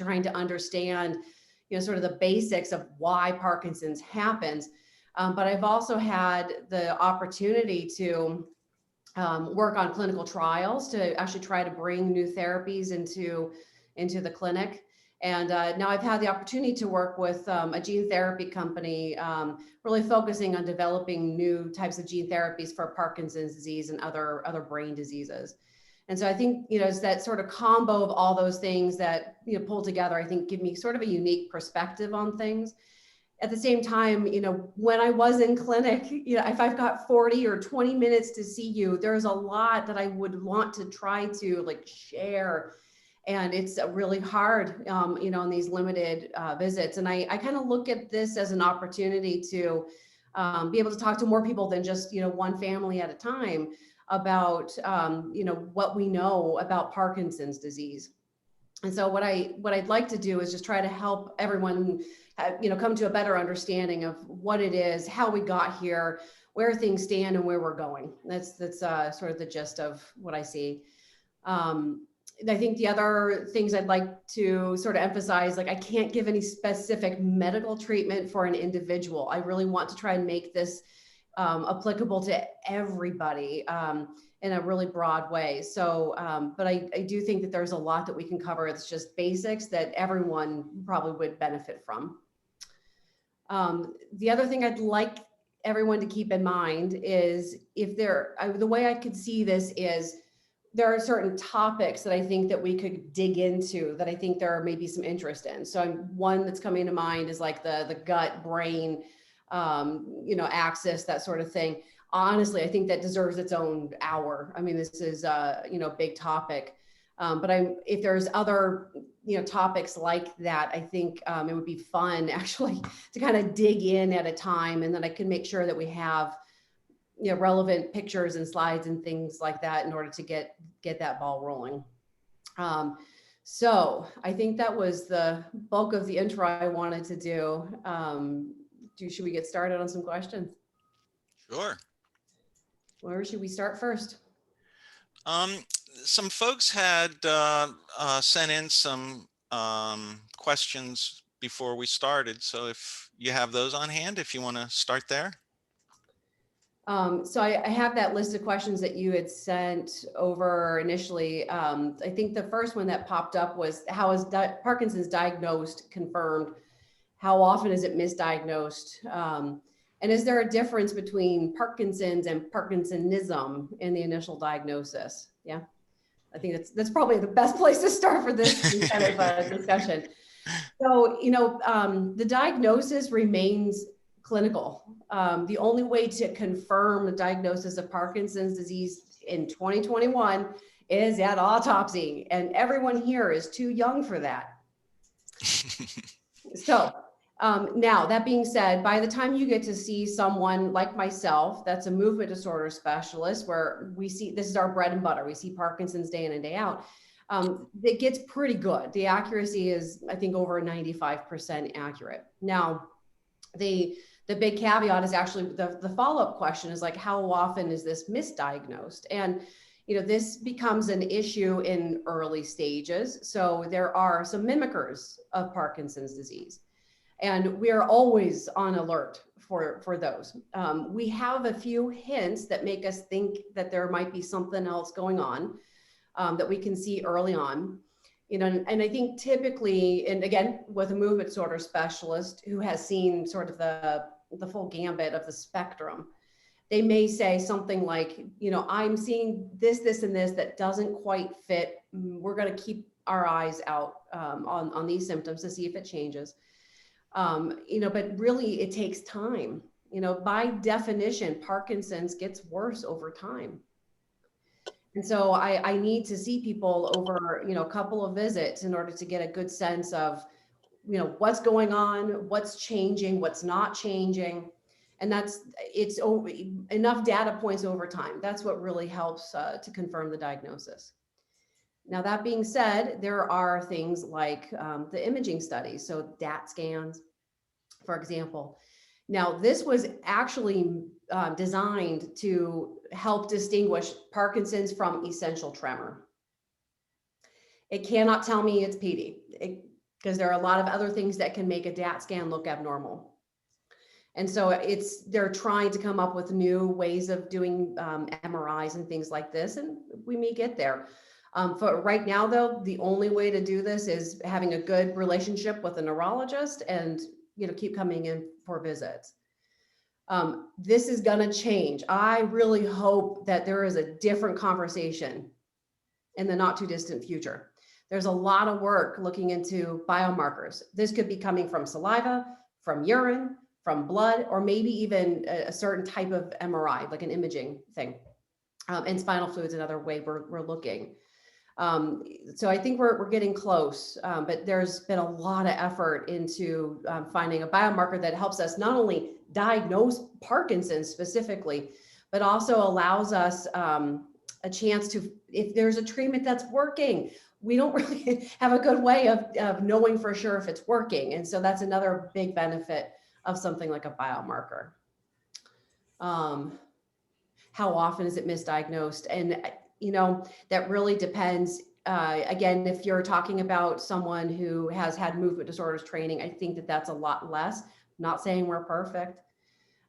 trying to understand, sort of the basics of why Parkinson's happens. But I've also had the opportunity to work on clinical trials to actually try to bring new therapies into the clinic. And now I've had the opportunity to work with a gene therapy company, really focusing on developing new types of gene therapies for Parkinson's disease and other brain diseases. And so I think, it's that sort of combo of all those things that, pull together, I think give me sort of a unique perspective on things. At the same time, when I was in clinic, if I've got 40 or 20 minutes to see you, there's a lot that I would want to try to share. And it's really hard, in these limited visits. And I kind of look at this as an opportunity to be able to talk to more people than just, one family at a time about, what we know about Parkinson's disease. And so what I'd like to do is just try to help everyone, come to a better understanding of what it is, how we got here, where things stand, and where we're going. That's sort of the gist of what I see. I think the other things I'd like to sort of emphasize, I can't give any specific medical treatment for an individual. I really want to try and make this applicable to everybody in a really broad way. So, but I do think that there's a lot that we can cover. It's just basics that everyone probably would benefit from. The other thing I'd like everyone to keep in mind is the way I could see this is there are certain topics that I think that we could dig into that I think there are maybe some interest in. So one that's coming to mind is the gut brain, axis, that sort of thing. Honestly, I think that deserves its own hour. I mean, this is a big topic. But if there's other, topics like that, I think it would be fun actually to kind of dig in at a time, and then I can make sure that we have, relevant pictures and slides and things like that in order to get that ball rolling. So I think that was the bulk of the intro I wanted to do. Should we get started on some questions? Sure. Where should we start first? Some folks had sent in some questions before we started. So if you have those on hand, if you want to start there. So I have that list of questions that you had sent over initially. I think the first one that popped up was, how is Parkinson's diagnosed, confirmed? How often is it misdiagnosed? And is there a difference between Parkinson's and Parkinsonism in the initial diagnosis? Yeah, I think that's probably the best place to start for this kind of discussion. So, the diagnosis remains clinical. The only way to confirm the diagnosis of Parkinson's disease in 2021 is at autopsy, and everyone here is too young for that. So now, that being said, by the time you get to see someone like myself, that's a movement disorder specialist, where we see, this is our bread and butter, we see Parkinson's day in and day out, it gets pretty good. The accuracy is, I think, over 95% accurate. Now, the big caveat is actually the follow-up question is how often is this misdiagnosed? And this becomes an issue in early stages. So there are some mimickers of Parkinson's disease, and we are always on alert for those. We have a few hints that make us think that there might be something else going on that we can see early on. And I think typically, and again, with a movement disorder specialist who has seen sort of the full gambit of the spectrum, they may say something like, I'm seeing this, and this that doesn't quite fit. We're going to keep our eyes out on these symptoms to see if it changes. But really it takes time. By definition, Parkinson's gets worse over time. And so I need to see people over, a couple of visits in order to get a good sense of, what's going on, what's changing, what's not changing. And it's enough data points over time. That's what really helps to confirm the diagnosis. Now, that being said, there are things like the imaging studies. So DAT scans, for example. Now, this was actually designed to help distinguish Parkinson's from essential tremor. It cannot tell me it's PD. because there are a lot of other things that can make a DAT scan look abnormal. And so they're trying to come up with new ways of doing MRIs and things like this, and we may get there. For right now, though, the only way to do this is having a good relationship with a neurologist and, keep coming in for visits. This is going to change. I really hope that there is a different conversation in the not too distant future. There's a lot of work looking into biomarkers. This could be coming from saliva, from urine, from blood, or maybe even a certain type of MRI, like an imaging thing. And spinal fluid's another way we're looking. So I think we're getting close, but there's been a lot of effort into finding a biomarker that helps us not only diagnose Parkinson's specifically, but also allows us a chance to, if there's a treatment that's working, we don't really have a good way of knowing for sure if it's working. And so that's another big benefit of something like a biomarker. How often is it misdiagnosed? And, that really depends. Again, if you're talking about someone who has had movement disorders training, I think that that's a lot less. Not saying we're perfect.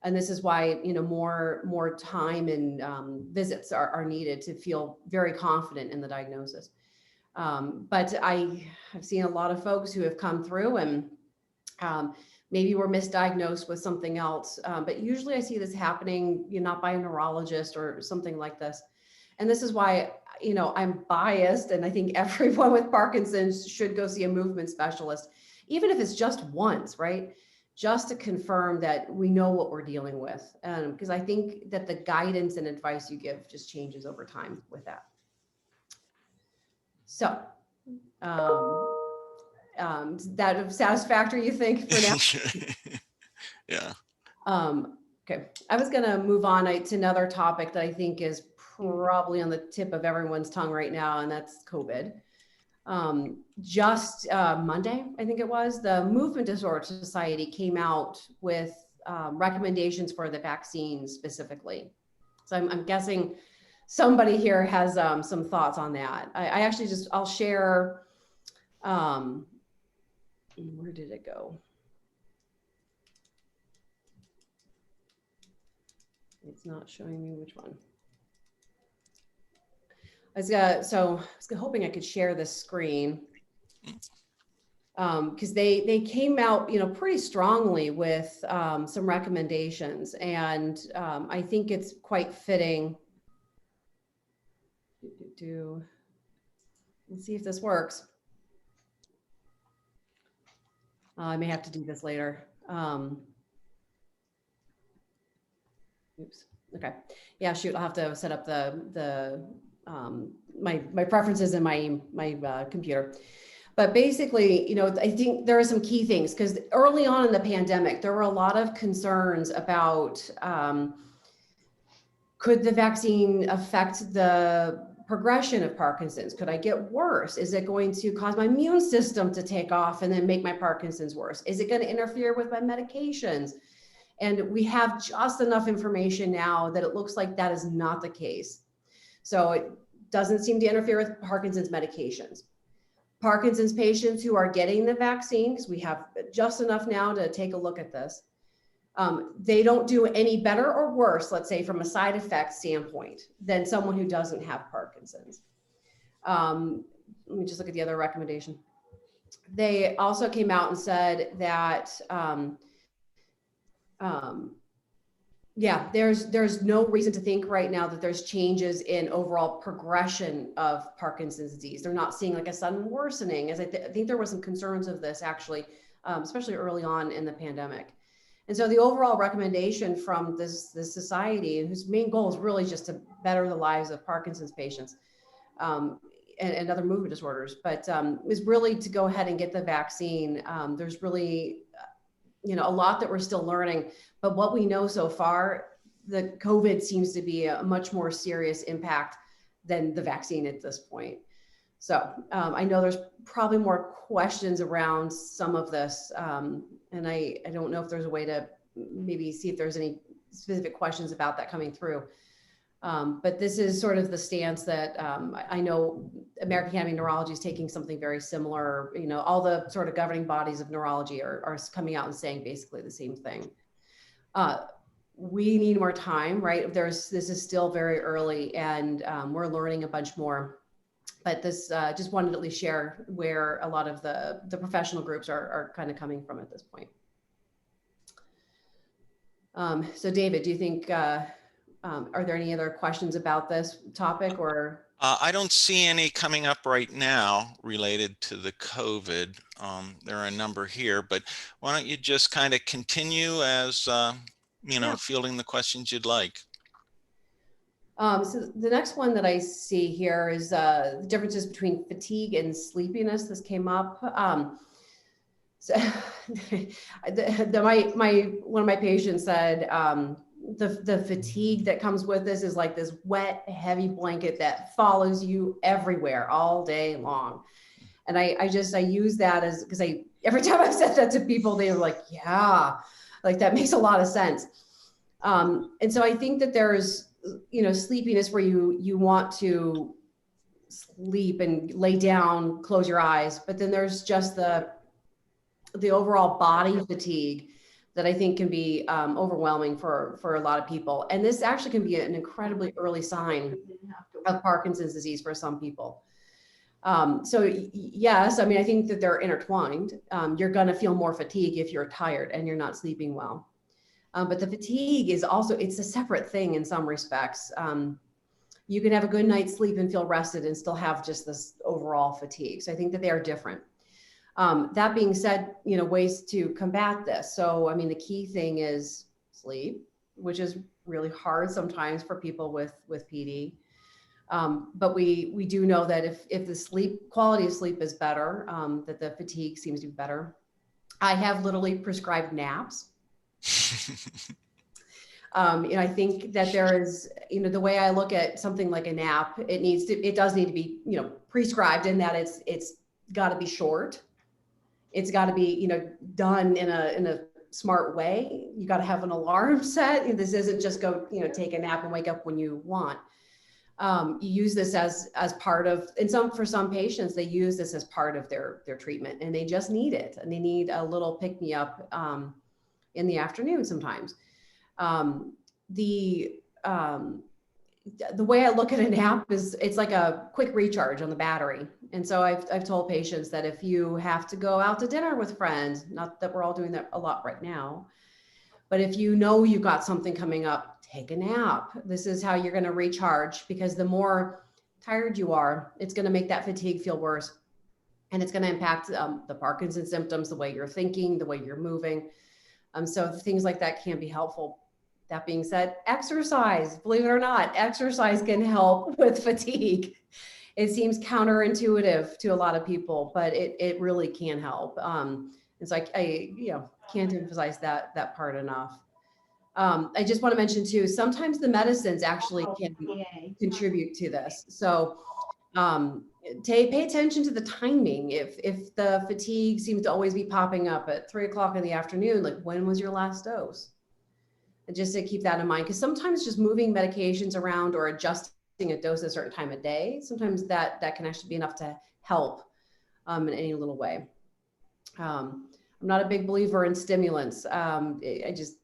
And this is why, more time and visits are needed to feel very confident in the diagnosis. But I have seen a lot of folks who have come through and maybe were misdiagnosed with something else. But usually I see this happening, not by a neurologist or something like this. And this is why, I'm biased, and I think everyone with Parkinson's should go see a movement specialist, even if it's just once, right? Just to confirm that we know what we're dealing with. Because I think that the guidance and advice you give just changes over time with that. So, that satisfactory, you think, for now? Yeah. Okay. I was going to move on to another topic that I think is probably on the tip of everyone's tongue right now, and that's COVID. Just Monday, I think it was, the Movement Disorder Society came out with recommendations for the vaccine specifically. So I'm guessing somebody here has some thoughts on that. I actually I'll share, where did it go? It's not showing me which one. I was hoping I could share this screen because they came out, pretty strongly with some recommendations, and I think it's quite fitting. Let's see if this works. I may have to do this later. Oops. Okay. Yeah. Shoot. I'll have to set up my preferences in my computer. But basically, I think there are some key things, because early on in the pandemic, there were a lot of concerns about could the vaccine affect the progression of Parkinson's? Could I get worse? Is it going to cause my immune system to take off and then make my Parkinson's worse? Is it going to interfere with my medications? And we have just enough information now that it looks like that is not the case. So it doesn't seem to interfere with Parkinson's medications. Parkinson's patients who are getting the vaccine, because we have just enough now to take a look at this, they don't do any better or worse, let's say, from a side effect standpoint than someone who doesn't have Parkinson's. Let me just look at the other recommendation. They also came out and said that there's no reason to think right now that there's changes in overall progression of Parkinson's disease. They're not seeing like a sudden worsening, as I think there were some concerns of this actually, especially early on in the pandemic. And so the overall recommendation from this society, whose main goal is really just to better the lives of Parkinson's patients and other movement disorders, but is really to go ahead and get the vaccine. There's really a lot that we're still learning, but what we know so far, the COVID seems to be a much more serious impact than the vaccine at this point. So I know there's probably more questions around some of this, and I don't know if there's a way to maybe see if there's any specific questions about that coming through. But this is sort of the stance that I know American Academy of Neurology is taking something very similar. You know, all the sort of governing bodies of neurology are coming out and saying basically the same thing. We need more time, right? This is still very early, and we're learning a bunch more. But this just wanted to at least share where a lot of the professional groups are kind of coming from at this point. So David, do you think, are there any other questions about this topic or? I don't see any coming up right now related to the COVID. There are a number here, but why don't you just kind of continue as, you know, fielding the questions you'd like. So the next one that I see here is the differences between fatigue and sleepiness. This came up. So one of my patients said the fatigue that comes with this is like this wet, heavy blanket that follows you everywhere all day long. And I use that as, because every time I've said that to people, they were like, yeah, like that makes a lot of sense. And so I think that there's, you know, sleepiness where you want to sleep and lay down, close your eyes, but then there's just the overall body fatigue that I think can be overwhelming for a lot of people. And this actually can be an incredibly early sign of Parkinson's disease for some people. So yes, I mean, I think that they're intertwined. You're going to feel more fatigue if you're tired and you're not sleeping well. But the fatigue is also, it's a separate thing in some respects. You can have a good night's sleep and feel rested and still have just this overall fatigue. So I think that they are different. That being said, you know, ways to combat this. So, I mean, the key thing is sleep, which is really hard sometimes for people with PD. But we do know that if the quality of sleep is better, that the fatigue seems to be better. I have literally prescribed naps. You know, I think that there is, you know, the way I look at something like a nap, it does need to be, you know, prescribed in that it's got to be short. It's got to be, you know, done in a smart way. You got to have an alarm set. This isn't just go, you know, take a nap and wake up when you want. You use this as part of, for some patients, they use this as part of their treatment, and they just need it, and they need a little pick me up in the afternoon sometimes. The way I look at a nap is it's like a quick recharge on the battery. And so I've told patients that if you have to go out to dinner with friends, not that we're all doing that a lot right now, but if you know you've got something coming up, take a nap. This is how you're going to recharge, because the more tired you are, it's going to make that fatigue feel worse. And it's going to impact the Parkinson symptoms, the way you're thinking, the way you're moving. So things like that can be helpful. That being said, exercise, believe it or not, exercise can help with fatigue. It seems counterintuitive to a lot of people, but it really can help. And so I you know, can't emphasize that part enough. I just want to mention too, sometimes the medicines actually can contribute to this. So pay attention to the timing. If the fatigue seems to always be popping up at 3 o'clock in the afternoon, like when was your last dose? And just to keep that in mind, because sometimes just moving medications around or adjusting a dose at a certain time of day, sometimes that can actually be enough to help in any little way. I'm not a big believer in stimulants. It's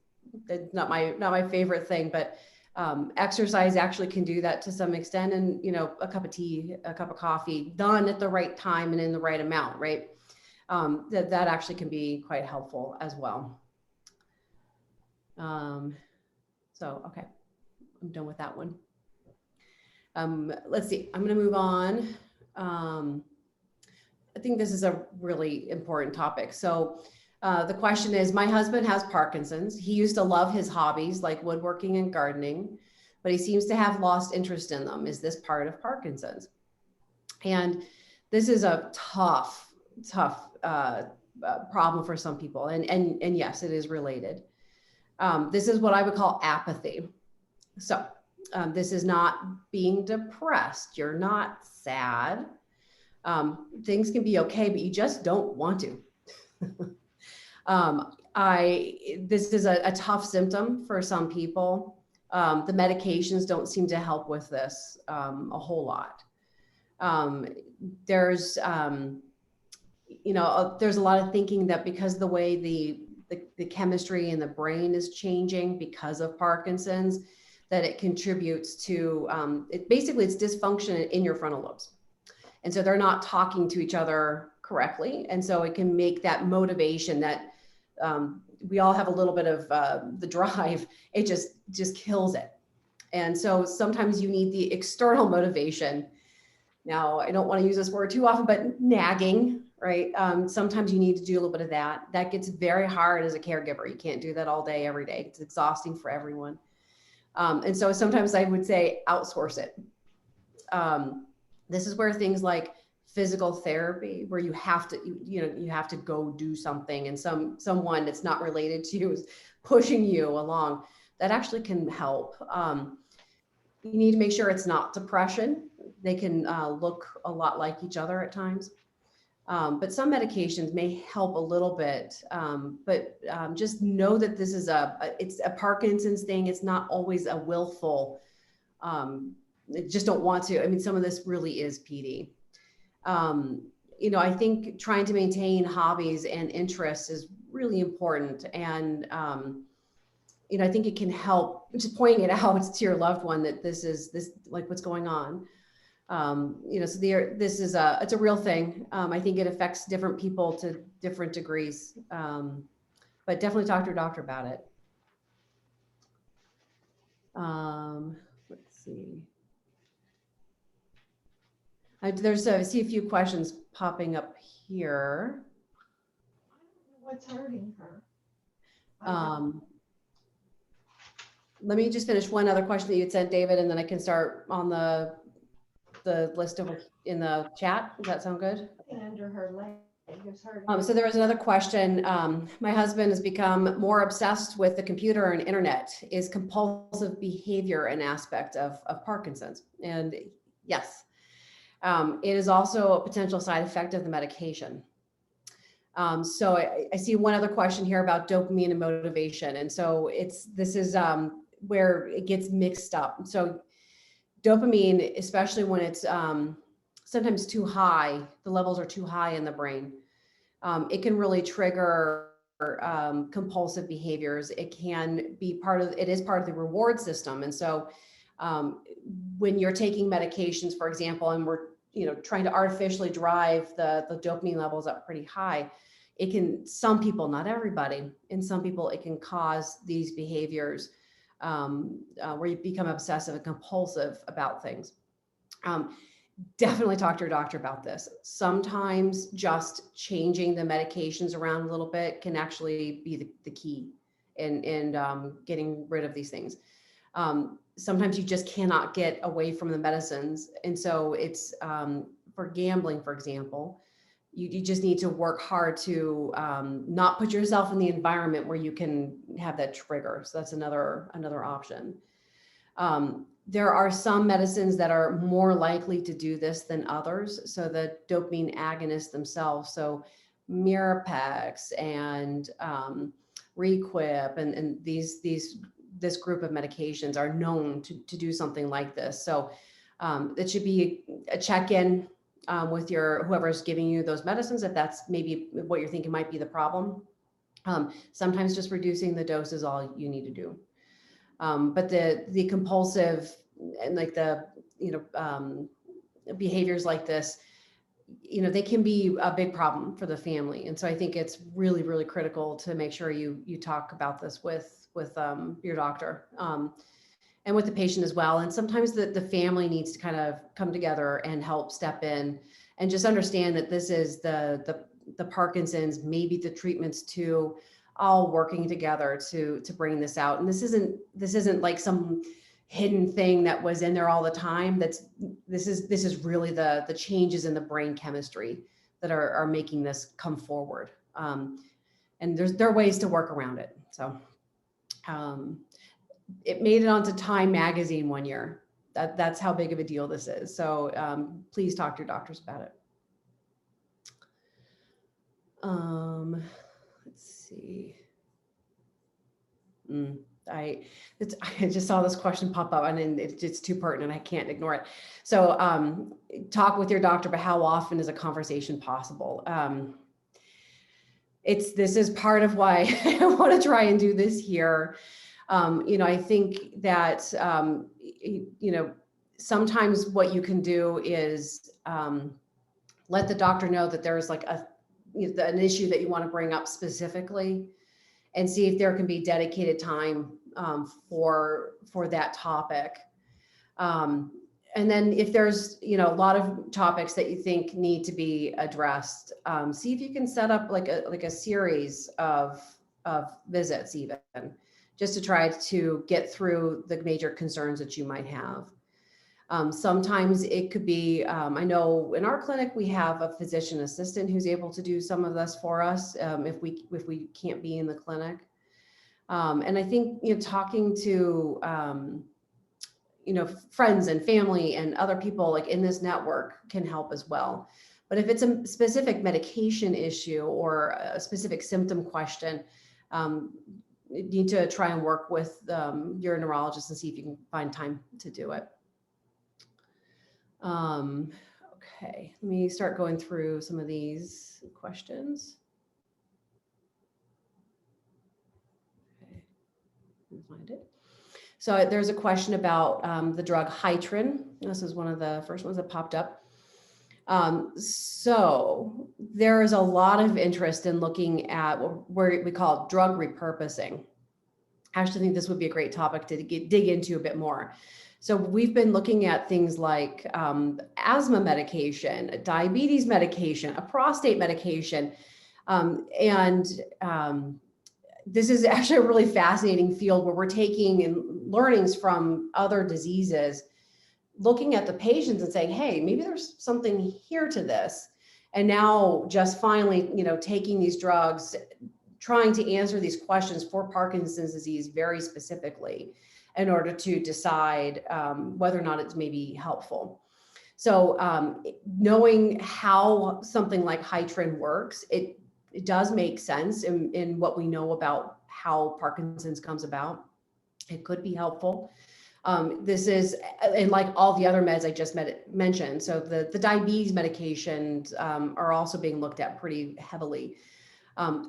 not my favorite thing, but exercise actually can do that to some extent. And, you know, a cup of tea, a cup of coffee done at the right time and in the right amount, right? That actually can be quite helpful as well. So, okay, I'm done with that one. Let's see, I'm going to move on. I think this is a really important topic. So the question is, my husband has Parkinson's. He used to love his hobbies like woodworking and gardening, but he seems to have lost interest in them. Is this part of Parkinson's? And this is a tough problem for some people. And yes, it is related. This is what I would call apathy. So this is not being depressed. You're not sad. Things can be okay, but you just don't want to. This is a tough symptom for some people. The medications don't seem to help with this a whole lot. There's, there's a lot of thinking that because the way the chemistry in the brain is changing because of Parkinson's, that it contributes to, it's dysfunction in your frontal lobes. And so they're not talking to each other correctly. And so it can make that motivation that we all have a little bit of the drive, it just kills it. And so sometimes you need the external motivation. Now, I don't want to use this word too often, but nagging, right? Sometimes you need to do a little bit of that. That gets very hard as a caregiver. You can't do that all day, every day. It's exhausting for everyone. And so sometimes I would say outsource it. This is where things like physical therapy, where you have to, you have to go do something, and someone that's not related to you is pushing you along, that actually can help. You need to make sure it's not depression. They can look a lot like each other at times. But some medications may help a little bit, but just know that this is it's a Parkinson's thing. It's not always a willful, just don't want to. I mean, some of this really is PD. I think trying to maintain hobbies and interests is really important. And, I think it can help just pointing it out to your loved one that this like what's going on. So this is it's a real thing. I think it affects different people to different degrees, but definitely talk to your doctor about it. Let's see. I see a few questions popping up here. What's hurting her? Let me just finish one other question that you had sent, David, and then I can start on the list in the chat. Does that sound good? Under her leg is hurting. So there was another question. My husband has become more obsessed with the computer and internet. Is compulsive behavior an aspect of Parkinson's? And yes, it is also a potential side effect of the medication. So I see one other question here about dopamine and motivation. And so this is where it gets mixed up. So dopamine, especially when it's sometimes too high, the levels are too high in the brain, it can really trigger compulsive behaviors. It can be it is part of the reward system. And so when you're taking medications, for example, and we're trying to artificially drive the dopamine levels up pretty high, it can, some people, not everybody, in some people, it can cause these behaviors where you become obsessive and compulsive about things. Definitely talk to your doctor about this. Sometimes just changing the medications around a little bit can actually be the key in getting rid of these things. Sometimes you just cannot get away from the medicines. And so it's for gambling, for example, you just need to work hard to not put yourself in the environment where you can have that trigger. So that's another option. There are some medicines that are more likely to do this than others. So the dopamine agonists themselves, so Mirapex and Requip and this group of medications are known to do something like this. So it should be a check-in with whoever's giving you those medicines, if that's maybe what you're thinking might be the problem. Sometimes just reducing the dose is all you need to do. But the compulsive and like the behaviors like this, they can be a big problem for the family. And so I think it's really, really critical to make sure you talk about this with your doctor and with the patient as well. And sometimes the family needs to kind of come together and help step in and just understand that this is the Parkinson's, maybe the treatments too, all working together to bring this out. And this isn't like some hidden thing that was in there all the time. This is really the changes in the brain chemistry that are making this come forward. And there are ways to work around it. So it made it onto Time magazine one year. That's how big of a deal this is. So please talk to your doctors about it. Let's see. I just saw this question pop up, and then it's too pertinent. I can't ignore it. So talk with your doctor, but how often is a conversation possible? This is part of why I want to try and do this here. I think that, sometimes what you can do is let the doctor know that there's like an issue that you want to bring up specifically, and see if there can be dedicated time for that topic. And then if there's, a lot of topics that you think need to be addressed, see if you can set up like a series of visits, even just to try to get through the major concerns that you might have. Sometimes it could be, I know in our clinic, we have a physician assistant who's able to do some of this for us if we can't be in the clinic. And I think, talking to, friends and family and other people like in this network can help as well. But if it's a specific medication issue or a specific symptom question, you need to try and work with your neurologist and see if you can find time to do it. Okay, let me start going through some of these questions. Okay, let me find it. So there's a question about the drug Hytrin. This is one of the first ones that popped up. So there is a lot of interest in looking at what we call drug repurposing. I actually think this would be a great topic to dig into a bit more. So we've been looking at things like asthma medication, diabetes medication, a prostate medication, this is actually a really fascinating field where we're taking learnings from other diseases, looking at the patients and saying, hey, maybe there's something here to this. And now just finally, taking these drugs, trying to answer these questions for Parkinson's disease very specifically in order to decide whether or not it's maybe helpful. So knowing how something like Hytrin works, it does make sense in what we know about how Parkinson's comes about. It could be helpful. This is, and like all the other meds I just mentioned, so the diabetes medications are also being looked at pretty heavily.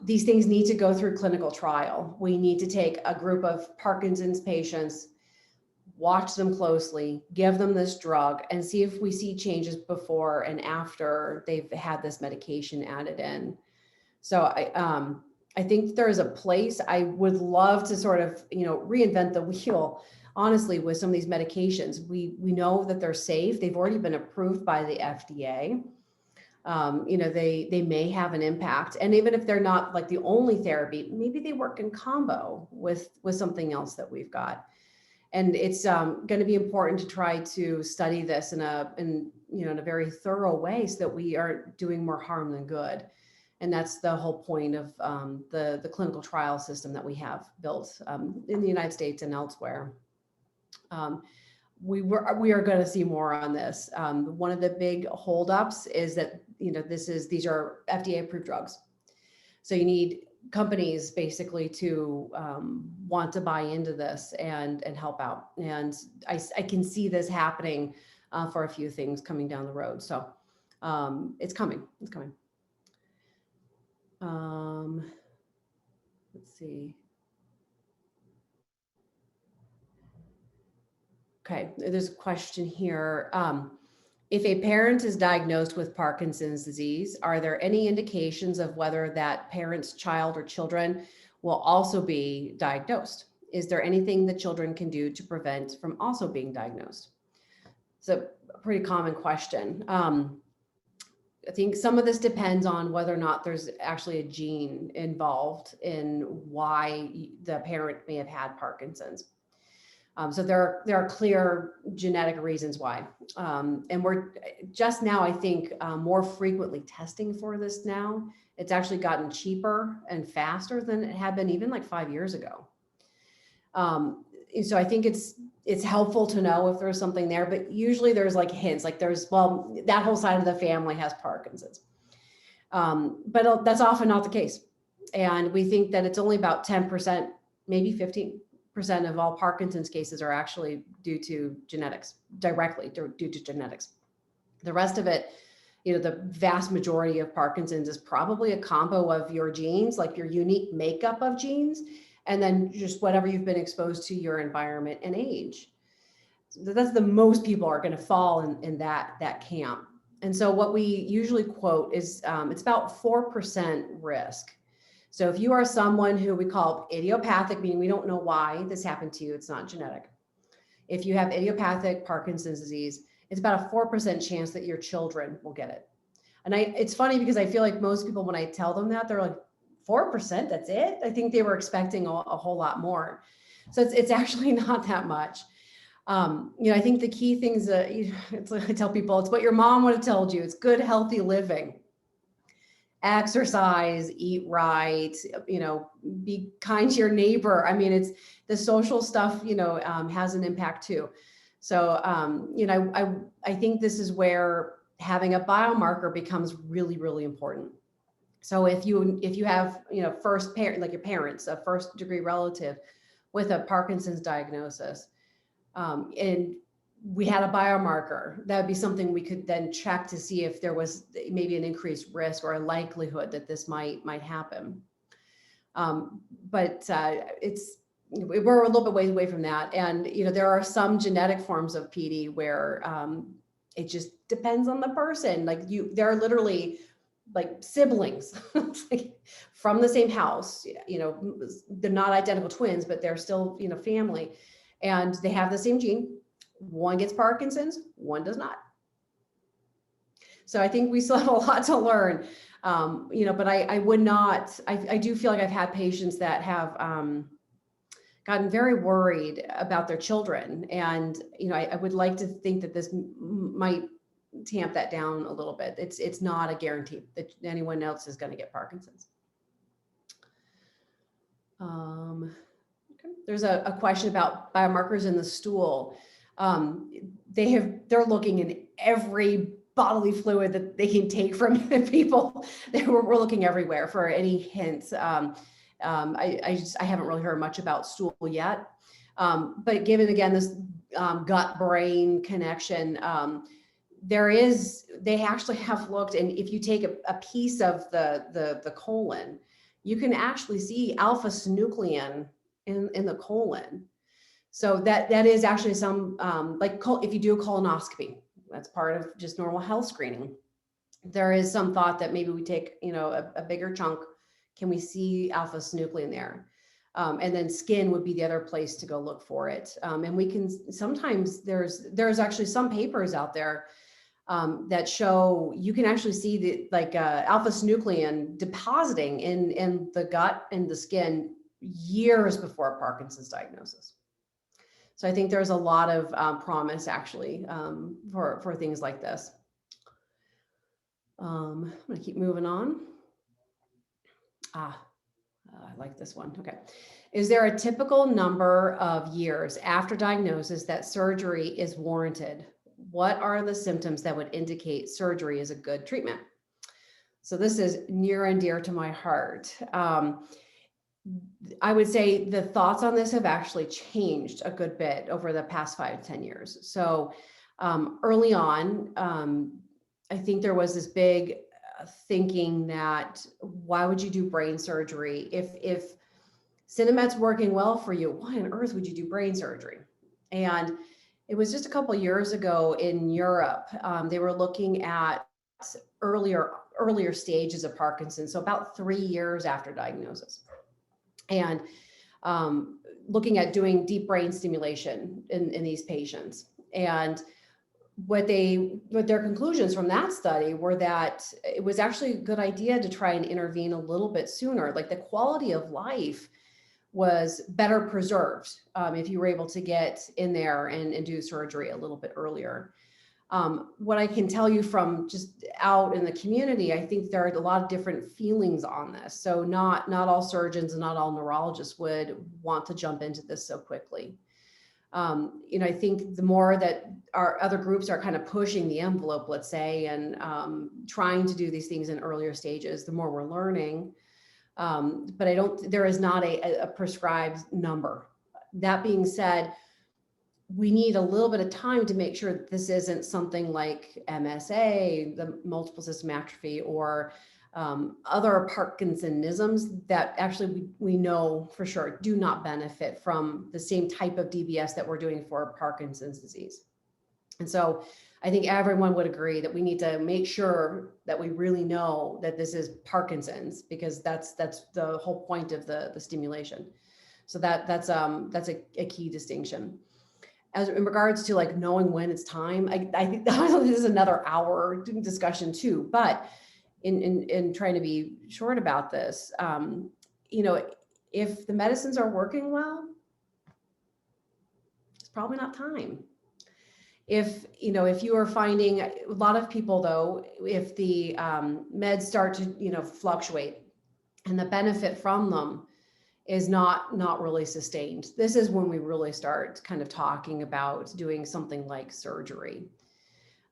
These things need to go through clinical trial. We need to take a group of Parkinson's patients, watch them closely, give them this drug, and see if we see changes before and after they've had this medication added in. So I think there's a place. I would love to sort of, reinvent the wheel, honestly, with some of these medications. We know that they're safe. They've already been approved by the FDA. They may have an impact. And even if they're not like the only therapy, maybe they work in combo with something else that we've got. And it's going to be important to try to study this in a very thorough way so that we aren't doing more harm than good. And that's the whole point of the clinical trial system that we have built in the United States and elsewhere. We are going to see more on this. One of the big holdups is that these are FDA approved drugs, so you need companies basically to want to buy into this and help out. And I can see this happening for a few things coming down the road. So it's coming. It's coming. Let's see. Okay, there's a question here. If a parent is diagnosed with Parkinson's disease, are there any indications of whether that parent's child or children will also be diagnosed? Is there anything that children can do to prevent from also being diagnosed? It's a pretty common question. I think some of this depends on whether or not there's actually a gene involved in why the parent may have had Parkinson's. So there are clear genetic reasons why. And we're just now, I think, more frequently testing for this now. It's actually gotten cheaper and faster than it had been even like 5 years ago. So I think it's helpful to know if there's something there, but usually there's like hints, like that whole side of the family has Parkinson's. But that's often not the case. And we think that it's only about 10%, maybe 15% of all Parkinson's cases are actually due to genetics, directly due to genetics. The rest of it, the vast majority of Parkinson's is probably a combo of your genes, like your unique makeup of genes, and then just whatever you've been exposed to, your environment and age. So that's the most people are going to fall in that camp. And so what we usually quote is it's about 4% risk. So if you are someone who we call idiopathic, meaning we don't know why this happened to you, it's not genetic. If you have idiopathic Parkinson's disease, it's about a 4% chance that your children will get it. And it's funny because I feel like most people, when I tell them that, they're like, 4%, that's it? I think they were expecting a whole lot more. So it's actually not that much. I think the key things that I tell people, it's what your mom would have told you. It's good, healthy living. Exercise, eat right, be kind to your neighbor. I mean, it's the social stuff, has an impact too. So, I think this is where having a biomarker becomes really, really important. So if you have, first parent, like your parents, a first degree relative with a Parkinson's diagnosis, and we had a biomarker, that would be something we could then check to see if there was maybe an increased risk or a likelihood that this might happen. But we're a little bit ways away from that. And, there are some genetic forms of PD where it just depends on the person. Like they're literally like siblings like from the same house, they're not identical twins, but they're still, family, and they have the same gene. One gets Parkinson's, one does not. So I think we still have a lot to learn, but I would not, I do feel like I've had patients that have gotten very worried about their children. And, I would like to think that this might tamp that down a little bit. It's not a guarantee that anyone else is going to get Parkinson's. Okay. There's a question about biomarkers in the stool. They're looking in every bodily fluid that they can take from people. We're looking everywhere for any hints. I haven't really heard much about stool yet. But given again this gut-brain connection, they actually have looked, and if you take a piece of the colon, you can actually see alpha-synuclein in the colon. So that is actually some, if you do a colonoscopy, that's part of just normal health screening. There is some thought that maybe we take, a bigger chunk. Can we see alpha-synuclein there? And then skin would be the other place to go look for it. And we can, sometimes there's actually some papers out there that show you can actually see the alpha-synuclein depositing in the gut and the skin years before Parkinson's diagnosis. So I think there's a lot of promise actually for things like this. I'm going to keep moving on. I like this one. Okay. Is there a typical number of years after diagnosis that surgery is warranted? What are the symptoms that would indicate surgery is a good treatment? So this is near and dear to my heart. I would say the thoughts on this have actually changed a good bit over the past 5 to 10 years. So early on, I think there was this big thinking that why would you do brain surgery? If Cinemet's working well for you, why on earth would you do brain surgery? And it was just a couple of years ago in Europe, they were looking at earlier stages of Parkinson's, so about 3 years after diagnosis. And looking at doing deep brain stimulation in these patients. And what their conclusions from that study were that it was actually a good idea to try and intervene a little bit sooner. Like the quality of life was better preserved if you were able to get in there and do surgery a little bit earlier. What I can tell you from just out in the community, I think there are a lot of different feelings on this. So not all surgeons and not all neurologists would want to jump into this so quickly. I think the more that our other groups are kind of pushing the envelope, let's say, and trying to do these things in earlier stages, the more we're learning. But there is not a prescribed number. that being said, we need a little bit of time to make sure that this isn't something like MSA, the multiple system atrophy, or other Parkinsonisms that actually we know for sure do not benefit from the same type of DBS that we're doing for Parkinson's disease. And so I think everyone would agree that we need to make sure that we really know that this is Parkinson's, because that's the whole point of the stimulation. So that's a key distinction. As in regards to like knowing when it's time, I think this is another hour discussion too, but in trying to be short about this, you know, if the medicines are working well, it's probably not time. If, you know, if you are finding a lot of people though, if the meds start to, you know, fluctuate and the benefit from them is not really sustained, this is when we really start kind of talking about doing something like surgery.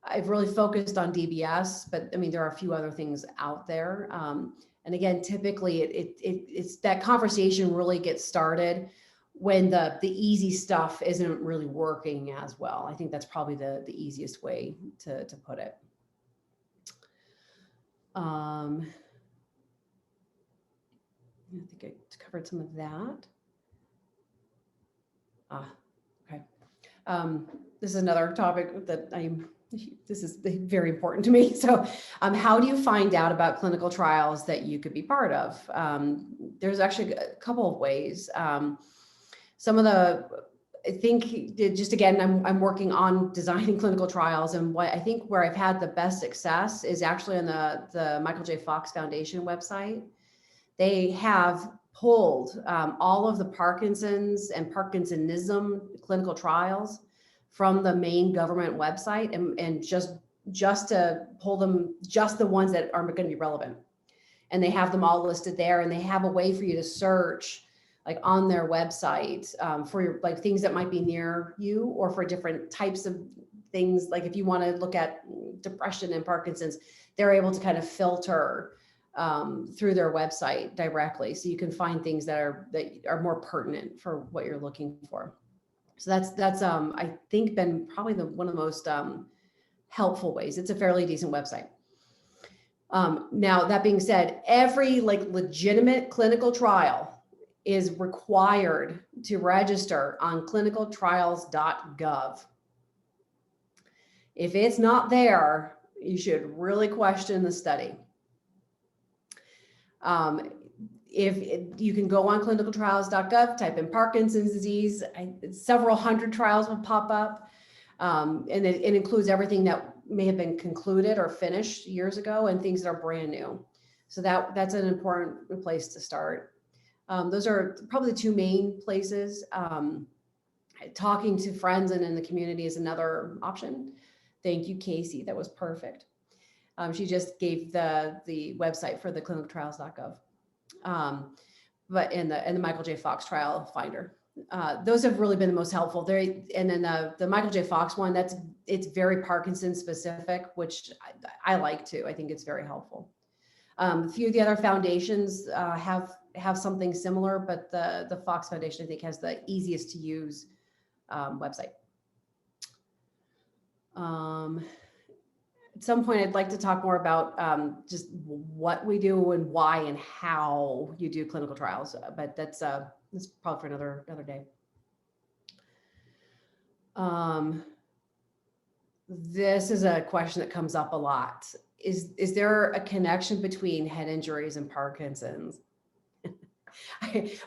I've really focused on DBS, but I mean, there are a few other things out there. And again, typically it's that conversation really gets started when the easy stuff isn't really working as well. I think that's probably the easiest way to put it. I think I covered some of that. Okay. This is another topic that this is very important to me. So how do you find out about clinical trials that you could be part of? There's actually a couple of ways. Some of the, I think just again, I'm working on designing clinical trials, and what I think where I've had the best success is actually on the Michael J. Fox Foundation website. They have pulled all of the Parkinson's and Parkinsonism clinical trials from the main government website, and just to pull them, just the ones that are going to be relevant. And they have them all listed there, and they have a way for you to search like on their website for your, like things that might be near you, or for different types of things. Like if you want to look at depression and Parkinson's, they're able to kind of filter through their website directly, so you can find things that are more pertinent for what you're looking for. So that's I think been probably one of the most helpful ways. It's a fairly decent website. Now that being said, every like legitimate clinical trial is required to register on clinicaltrials.gov. If it's not there, you should really question the study. If you can go on clinicaltrials.gov, type in Parkinson's disease, several hundred trials will pop up. And it includes everything that may have been concluded or finished years ago and things that are brand new. So that's an important place to start. Those are probably the two main places. Talking to friends and in the community is another option. Thank you, Casey. That was perfect. She just gave the website for the clinicaltrials.gov, but in the Michael J. Fox trial finder. Those have really been the most helpful. And then the Michael J. Fox one, it's very Parkinson specific, which I like too. I think it's very helpful. A few of the other foundations have something similar, but the Fox Foundation, I think, has the easiest to use website. At some point, I'd like to talk more about just what we do and why and how you do clinical trials, but that's probably for another day. This is a question that comes up a lot. Is there a connection between head injuries and Parkinson's?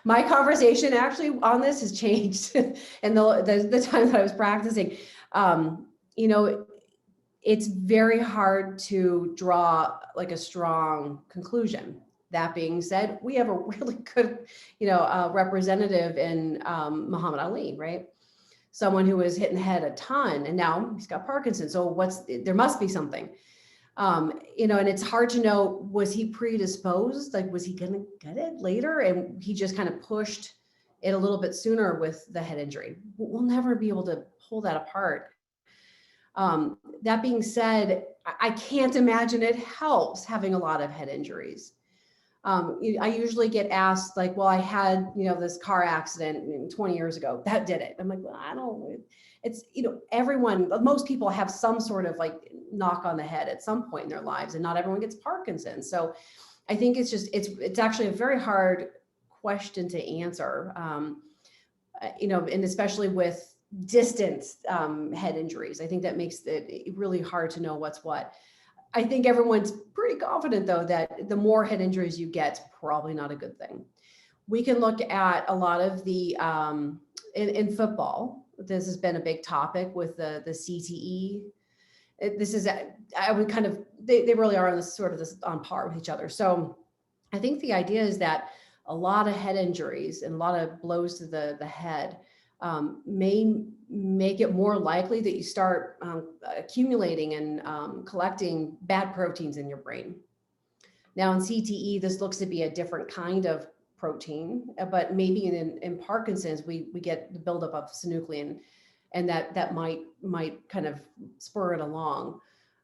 My conversation actually on this has changed in the time that I was practicing. You know, it's very hard to draw like a strong conclusion. That being said, we have a really good, representative in Muhammad Ali, right? Someone who was hit in the head a ton, and now he's got Parkinson's. So there must be something, and it's hard to know, was he predisposed? Like, was he going to get it later? And he just kind of pushed it a little bit sooner with the head injury. We'll never be able to pull that apart. That being said, I can't imagine it helps having a lot of head injuries. I usually get asked like, well, I had, this car accident 20 years ago, that did it. I'm like, well, I don't, it's, most people have some sort of like knock on the head at some point in their lives, and not everyone gets Parkinson's. So I think it's actually a very hard question to answer, and especially with distant head injuries. I think that makes it really hard to know what's what. I think everyone's pretty confident, though, that the more head injuries you get, it's probably not a good thing. We can look at a lot of the, in football, this has been a big topic with the CTE. This is, I would kind of, they really are on this sort of this on par with each other. So I think the idea is that a lot of head injuries and a lot of blows to the head may make it more likely that you start accumulating and collecting bad proteins in your brain. Now in CTE, this looks to be a different kind of protein, but maybe in Parkinson's, we get the buildup of synuclein, and that might kind of spur it along.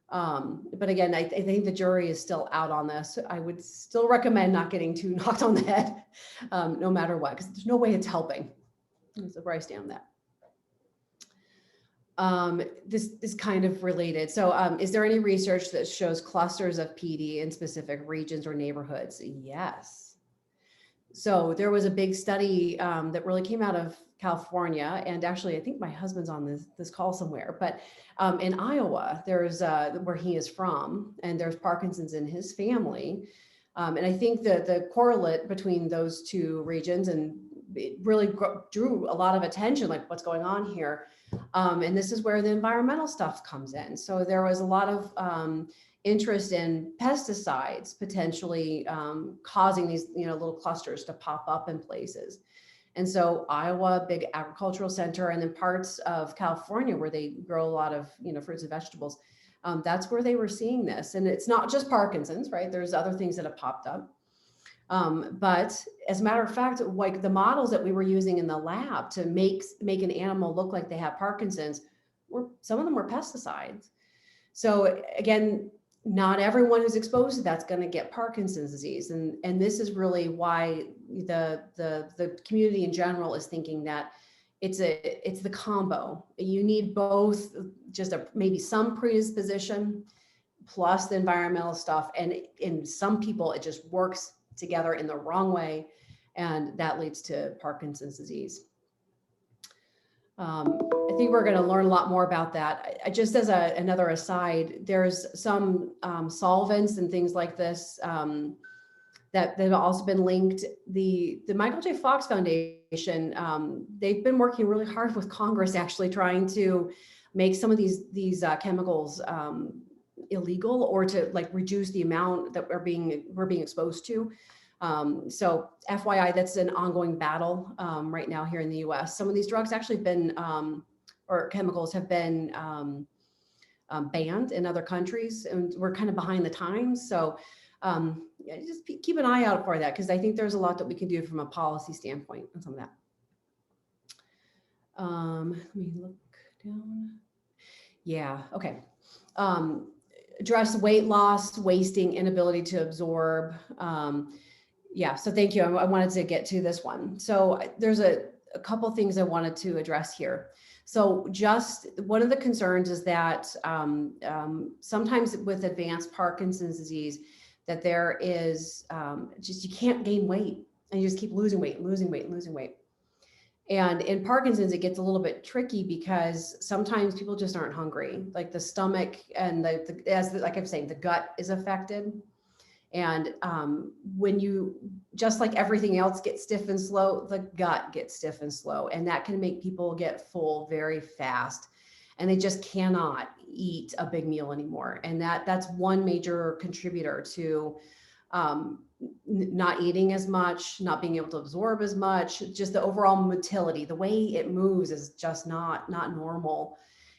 But again, I think the jury is still out on this. I would still recommend not getting too knocked on the head, no matter what, because there's no way it's helping. So where I stand on that. This is kind of related. So is there any research that shows clusters of PD in specific regions or neighborhoods? Yes. So there was a big study that really came out of California, and actually I think my husband's on this call somewhere, but in Iowa, there's where he is from, and there's Parkinson's in his family. And I think that the correlate between those two regions, and it really drew a lot of attention, like what's going on here. And this is where the environmental stuff comes in. So there was a lot of interest in pesticides potentially causing these, little clusters to pop up in places. And so Iowa, big agricultural center, and then parts of California where they grow a lot of, fruits and vegetables. That's where they were seeing this. And it's not just Parkinson's, right? There's other things that have popped up. But as a matter of fact, like the models that we were using in the lab to make an animal look like they have Parkinson's, some of them were pesticides. So again, not everyone who's exposed to that's going to get Parkinson's disease. And this is really why the community in general is thinking that it's the combo. You need both, just maybe some predisposition plus the environmental stuff. And in some people, it just works together in the wrong way, and that leads to Parkinson's disease. I think we're going to learn a lot more about that. Just as another aside, there's some solvents and things like this that have also been linked. The Michael J. Fox Foundation, they've been working really hard with Congress, actually trying to make some of these chemicals illegal, or to like reduce the amount that we're being exposed to. So FYI, that's an ongoing battle right now here in the US. Some of these drugs actually been, or chemicals have been banned in other countries, and we're kind of behind the times. So just keep an eye out for that, because I think there's a lot that we can do from a policy standpoint on some of that. Let me look down. Yeah, okay. Address weight loss, wasting, inability to absorb. Yeah, so thank you. I wanted to get to this one. So there's a couple things I wanted to address here. So just one of the concerns is that sometimes with advanced Parkinson's disease, that there is you can't gain weight, and you just keep losing weight, losing weight, losing weight. And in Parkinson's, it gets a little bit tricky because sometimes people just aren't hungry. Like the stomach and like I'm saying, the gut is affected. And when you, just like everything else gets stiff and slow, the gut gets stiff and slow, and that can make people get full very fast, and they just cannot eat a big meal anymore. And that's one major contributor to not eating as much, not being able to absorb as much, just the overall motility, the way it moves is just not normal.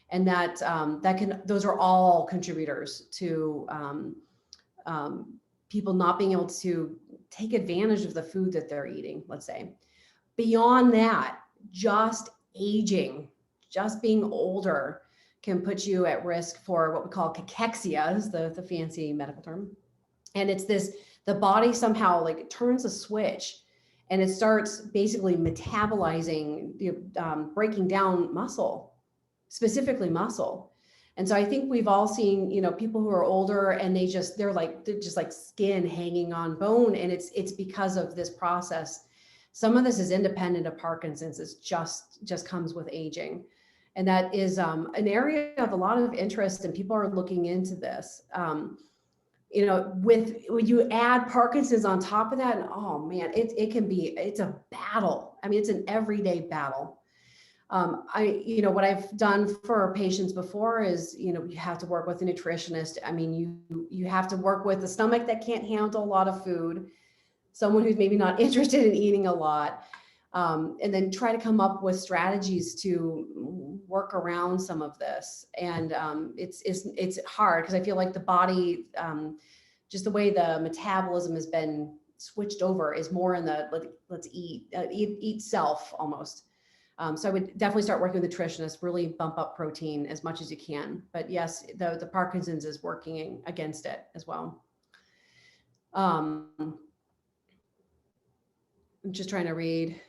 And those are all contributors to people not being able to take advantage of the food that they're eating, let's say. Beyond that, just aging, just being older can put you at risk for what we call cachexia, is the fancy medical term. And it's this the body somehow like turns a switch and it starts basically metabolizing, breaking down muscle, specifically muscle. And so I think we've all seen, people who are older and they're just like skin hanging on bone. And it's because of this process. Some of this is independent of Parkinson's. It's just comes with aging. And that is an area of a lot of interest, and people are looking into this. When you add Parkinson's on top of that, and oh man, it's a battle. I mean, it's an everyday battle. What I've done for patients before is, you have to work with a nutritionist. I mean, you have to work with a stomach that can't handle a lot of food, someone who's maybe not interested in eating a lot, and then try to come up with strategies to work around some of this. And it's hard because I feel like the body, just the way the metabolism has been switched over is more in the let's eat self almost. So I would definitely start working with nutritionists, really bump up protein as much as you can. But yes, the Parkinson's is working against it as well. I'm just trying to read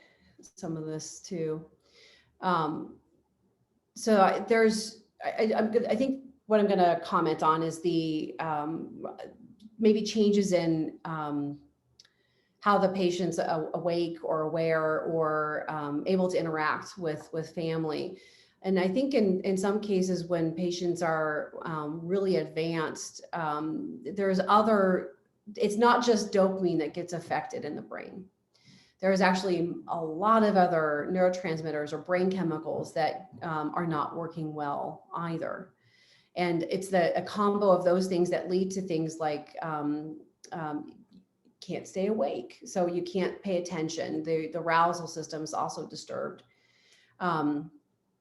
some of this too. So I think what I'm going to comment on is the maybe changes in how the patient's awake or aware or able to interact with family. And I think in some cases when patients are really advanced, it's not just dopamine that gets affected in the brain. There's actually a lot of other neurotransmitters or brain chemicals that are not working well either. And it's a combo of those things that lead to things like can't stay awake, so you can't pay attention. The arousal system is also disturbed.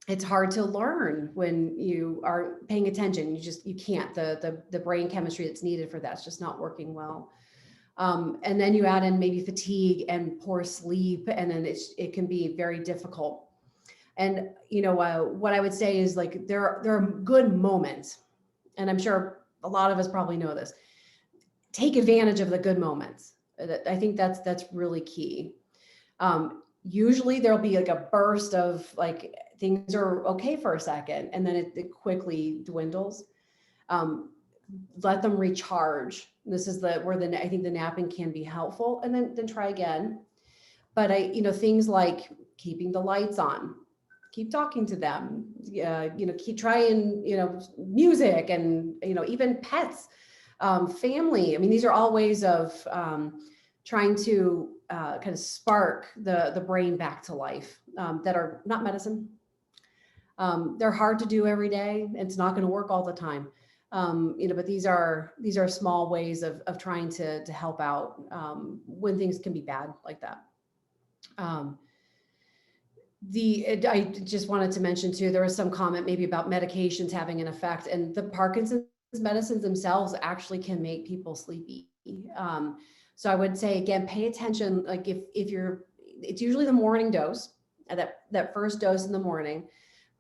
It's hard to learn when you are paying attention. You can't. The brain chemistry that's needed for that's just not working well. And then you add in maybe fatigue and poor sleep, and then it can be very difficult. And what I would say is like there are good moments, and I'm sure a lot of us probably know this. Take advantage of the good moments. I think that's really key. Usually there'll be like a burst of like things are okay for a second, and then it quickly dwindles. Let them recharge. This is where I think the napping can be helpful, and then try again. But things like keeping the lights on, keep talking to them, keep trying, music, and, even pets, family. I mean, these are all ways of trying to kind of spark the brain back to life that are not medicine. They're hard to do every day. It's not going to work all the time. But these are small ways of trying to help out when things can be bad like that. I just wanted to mention too, there was some comment maybe about medications having an effect, and the Parkinson's medicines themselves actually can make people sleepy. So I would say, again, pay attention. Like it's usually the morning dose, that first dose in the morning.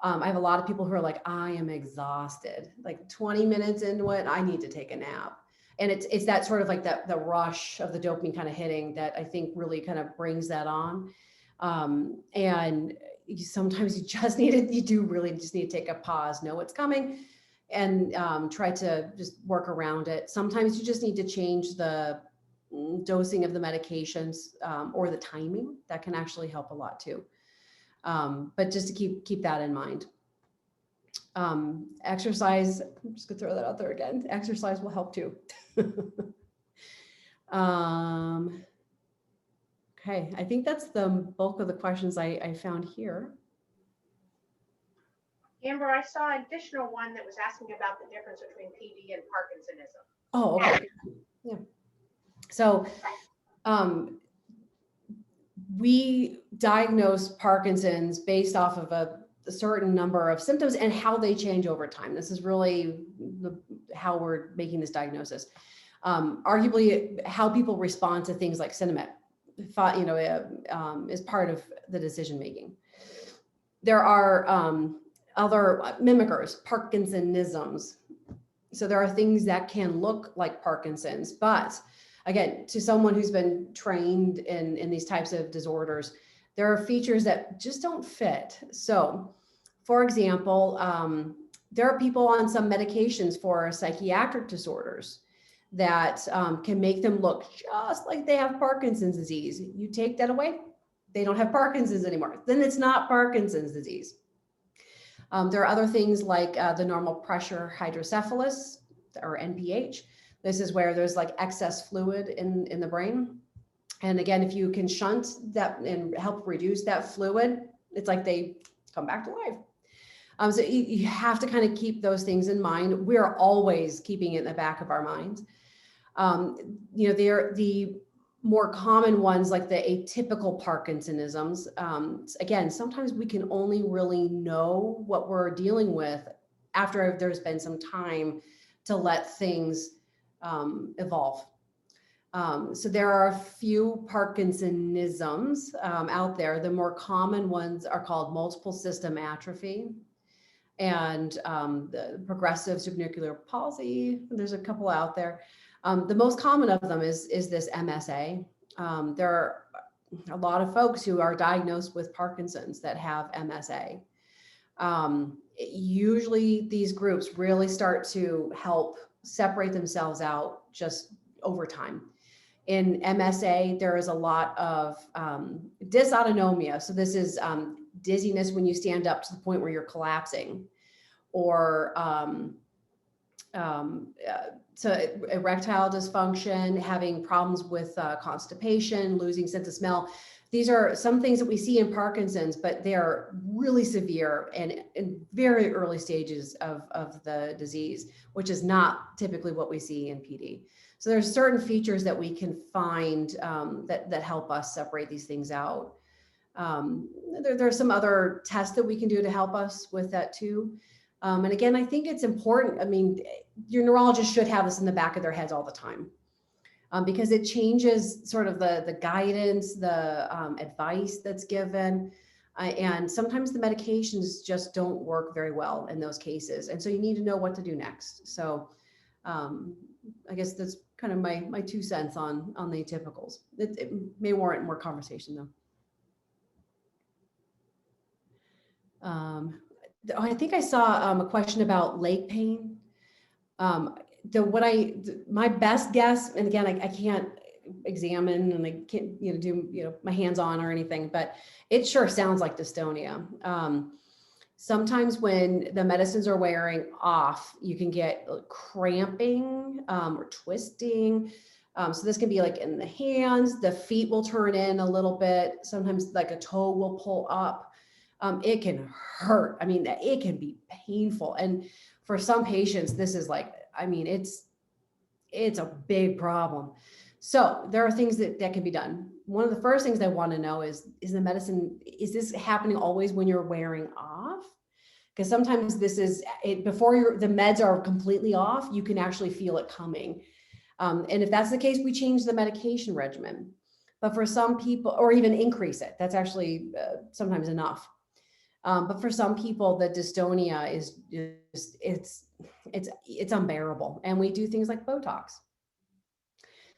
I have a lot of people who are like, I am exhausted, like 20 minutes into it, I need to take a nap. And it's that sort of like the rush of the dopamine kind of hitting that I think really kind of brings that on. And sometimes you do really just need to take a pause, know what's coming, and try to just work around it. Sometimes you just need to change the dosing of the medications or the timing. That can actually help a lot too. But just to keep that in mind. Exercise, I'm just gonna throw that out there again. Exercise will help too. Okay, I think that's the bulk of the questions I found here. Amber, I saw an additional one that was asking about the difference between PD and Parkinsonism. Oh, okay. Yeah. So we diagnose Parkinson's based off of a certain number of symptoms and how they change over time. This is really how we're making this diagnosis. Arguably, how people respond to things like Cinemet, is part of the decision making. There are other mimickers, Parkinsonisms. So there are things that can look like Parkinson's, but again, to someone who's been trained in these types of disorders, there are features that just don't fit. So, for example, there are people on some medications for psychiatric disorders that can make them look just like they have Parkinson's disease. You take that away, they don't have Parkinson's anymore. Then it's not Parkinson's disease. There are other things like the normal pressure hydrocephalus, or NPH. This is where there's like excess fluid in the brain. And again, if you can shunt that and help reduce that fluid, it's like they come back to life. So you have to kind of keep those things in mind. We're always keeping it in the back of our minds. You know, they're the more common ones, like the atypical Parkinsonisms. Again, sometimes we can only really know what we're dealing with after there's been some time to let things evolve. So there are a few Parkinsonisms out there. The more common ones are called multiple system atrophy and the progressive supranuclear palsy. There's a couple out there. The most common of them is this MSA. There are a lot of folks who are diagnosed with Parkinson's that have MSA. Usually these groups really start to help separate themselves out just over time. In MSA, there is a lot of dysautonomia. So this is dizziness when you stand up to the point where you're collapsing, or so erectile dysfunction, having problems with constipation, losing sense of smell. These are some things that we see in Parkinson's, but they are really severe and in very early stages of the disease, which is not typically what we see in PD. So there's certain features that we can find that help us separate these things out. There are some other tests that we can do to help us with that too. And again, I think it's important. I mean, your neurologist should have this in the back of their heads all the time, because it changes sort of the guidance, the advice that's given. And sometimes the medications just don't work very well in those cases. And so you need to know what to do next. So I guess that's kind of my 2 cents on the atypicals. It may warrant more conversation though. I think I saw a question about leg pain. My best guess, and again, I can't examine and I can't do my hands on or anything, but it sure sounds like dystonia. Sometimes when the medicines are wearing off, you can get cramping or twisting. So this can be like in the hands, the feet will turn in a little bit. Sometimes like a toe will pull up. It can hurt. I mean, it can be painful. And for some patients, this is like, I mean, it's a big problem. So there are things that can be done. One of the first things I want to know is the medicine, is this happening always when you're wearing off? Because sometimes this is before the meds are completely off, you can actually feel it coming. And if that's the case, we change the medication regimen. But for some people, or even increase it, that's actually sometimes enough. But for some people, the dystonia is just, it's unbearable. And we do things like Botox.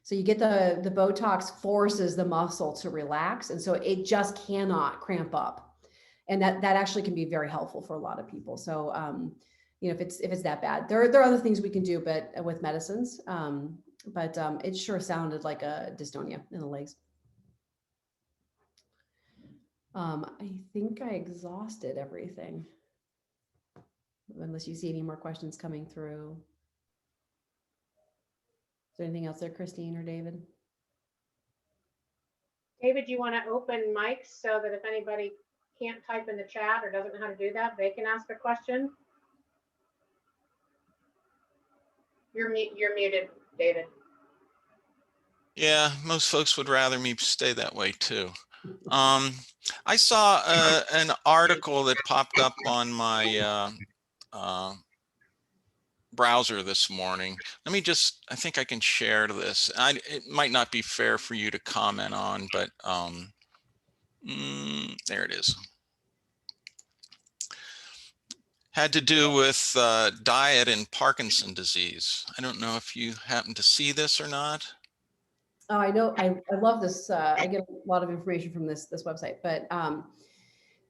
So you get the Botox forces the muscle to relax. And so it just cannot cramp up. And that actually can be very helpful for a lot of people. So, if it's that bad, there are other things we can do, but with medicines, but it sure sounded like a dystonia in the legs. I think I exhausted everything, unless you see any more questions coming through. Is there anything else there, Christine or David? David, you want to open mics so that if anybody can't type in the chat or doesn't know how to do that, they can ask a question? You're muted, David. Yeah, most folks would rather me stay that way too. I saw an article that popped up on my browser this morning. Let me I think I can share this. It might not be fair for you to comment on, but there it is. Had to do with diet and Parkinson disease. I don't know if you happen to see this or not. Oh, I know. I love this. I get a lot of information from this website, but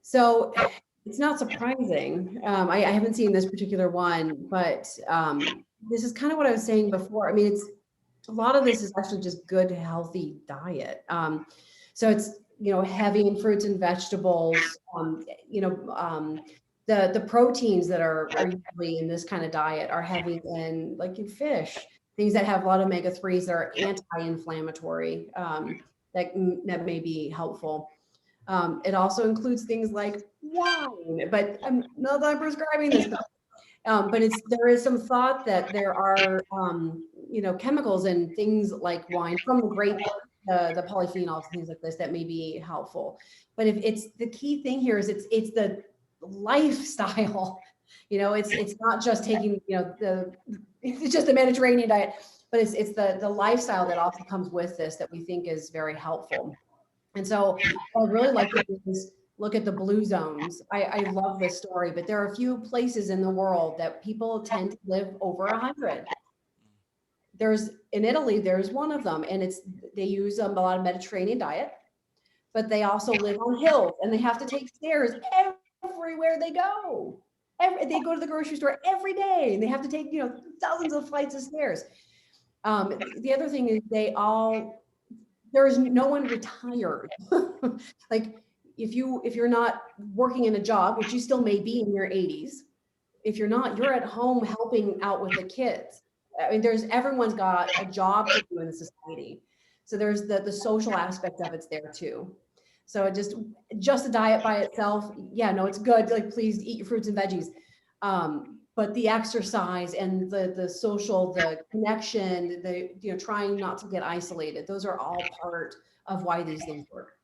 so it's not surprising. I haven't seen this particular one, but this is kind of what I was saying before. I mean, it's a lot of this is actually just good, healthy diet. So it's, heavy in fruits and vegetables. The proteins that are usually in this kind of diet are heavy in, like, in fish, things that have a lot of omega-3s that are anti-inflammatory, that may be helpful. It also includes things like wine, but I'm not that I'm prescribing this, but there is some thought that there are, chemicals and things like wine from the grape, the polyphenols and things like this that may be helpful. But if it's the key thing here is it's the lifestyle, it's not just taking, it's just the Mediterranean diet, but it's the lifestyle that also comes with this that we think is very helpful. And so what I'd really like to do is look at the blue zones. I love this story, but there are a few places in the world that people tend to live over 100. In Italy, there's one of them, and they use a lot of Mediterranean diet, but they also live on hills, and they have to take stairs everywhere they go. They go to the grocery store every day, and they have to take, thousands of flights of stairs. The other thing is there is no one retired. Like, if you're not working in a job, which you still may be in your 80s, if you're not, you're at home helping out with the kids. I mean, everyone's got a job to do in the society. So there's the social aspect of it's there too. So just the diet by itself, yeah, no, it's good. Like, please eat your fruits and veggies. But the exercise and the social, the connection, trying not to get isolated, those are all part of why these things work.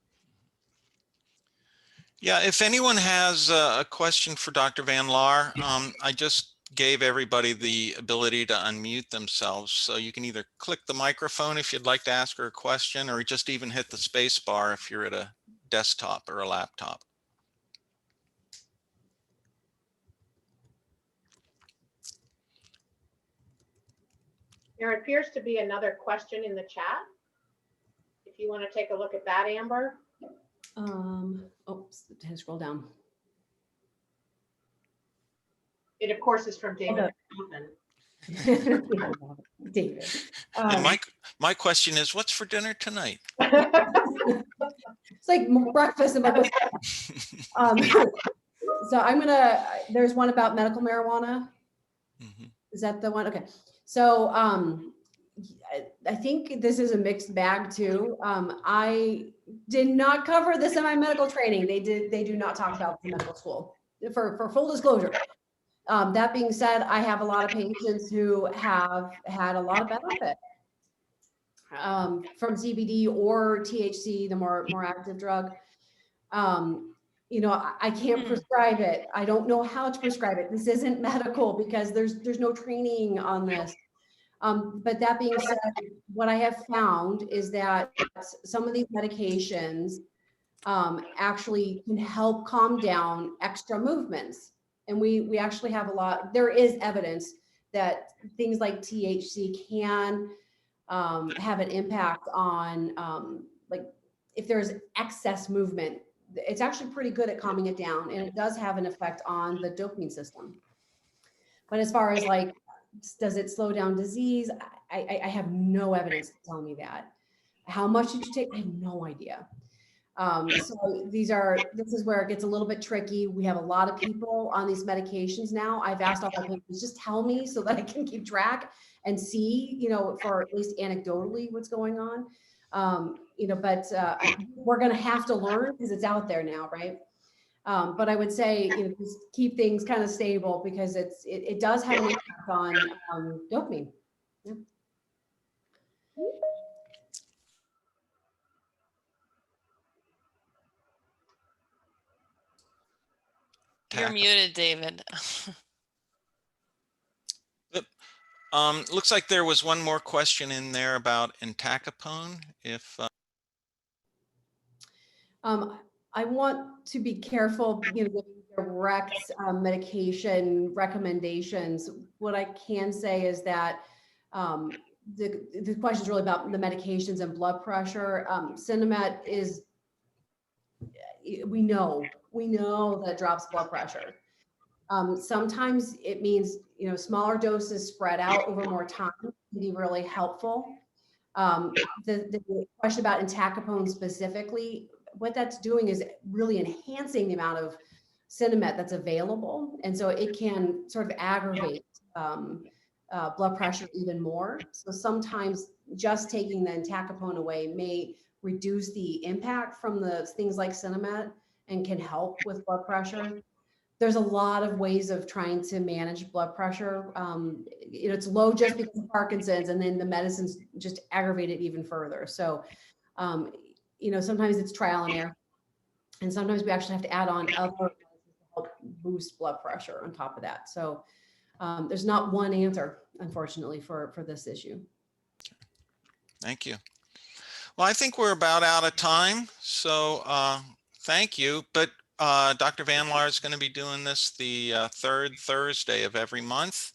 Yeah, if anyone has a question for Dr. Van Laar, I just gave everybody the ability to unmute themselves. So you can either click the microphone if you'd like to ask her a question, or just even hit the space bar if you're at a desktop or a laptop. There appears to be another question in the chat. If you want to take a look at that, Amber. Scroll down. It, of course, is from David. David. And my question is, what's for dinner tonight? It's like breakfast and breakfast. So there's one about medical marijuana. Mm-hmm. Is that the one? Okay. So I think this is a mixed bag too. I did not cover this in my medical training. They do not talk about the medical school, for full disclosure. That being said, I have a lot of patients who have had a lot of benefit from CBD or THC, the more active drug. I can't prescribe it. I don't know how to prescribe it. This isn't medical because there's no training on this. But that being said, what I have found is that some of these medications actually can help calm down extra movements. And we actually have there is evidence that things like THC can have an impact on, like, if there's excess movement, it's actually pretty good at calming it down, and it does have an effect on the dopamine system. But as far as, like, does it slow down disease? I have no evidence to tell me that. How much did you take? I have no idea. So this is where it gets a little bit tricky. We have a lot of people on these medications now. I've asked all my patients, just tell me so that I can keep track and see, for at least anecdotally what's going on. But we're going to have to learn because it's out there now, right? But I would say, just keep things kind of stable because it does have an impact on dopamine. Yeah. You're muted, David. Looks like there was one more question in there about entacapone. If I want to be careful, giving direct medication recommendations. What I can say is that the question is really about the medications and blood pressure. Cinemet is, we know that drops blood pressure. Sometimes it means, smaller doses spread out over more time can be really helpful. The question about entacapone specifically, what that's doing is really enhancing the amount of Cinemet that's available. And so it can sort of aggravate blood pressure even more. So sometimes just taking the entacapone away may reduce the impact from the things like Cinemet and can help with blood pressure. There's a lot of ways of trying to manage blood pressure. It's low just because of Parkinson's, and then the medicines just aggravate it even further. So, sometimes it's trial and error, and sometimes we actually have to add on other medicines to help boost blood pressure on top of that. So, there's not one answer, unfortunately, for this issue. Thank you. Well, I think we're about out of time. So thank you. But Dr. Van Laar is going to be doing this the third Thursday of every month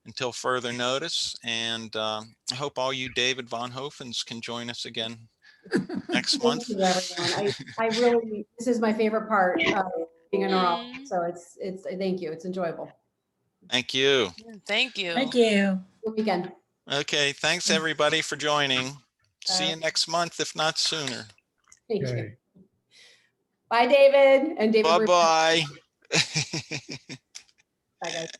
until further notice. And I hope all you David Von Hofens can join us again next month. Thank you, everyone. I really, this is my favorite part of being a neurologist. So it's thank you. It's enjoyable. Thank you. Thank you. Thank you. Good weekend. Okay. Thanks everybody for joining. See you next month, if not sooner. Thank you. Okay. Bye, David. And David. Bye-bye. Bye, guys.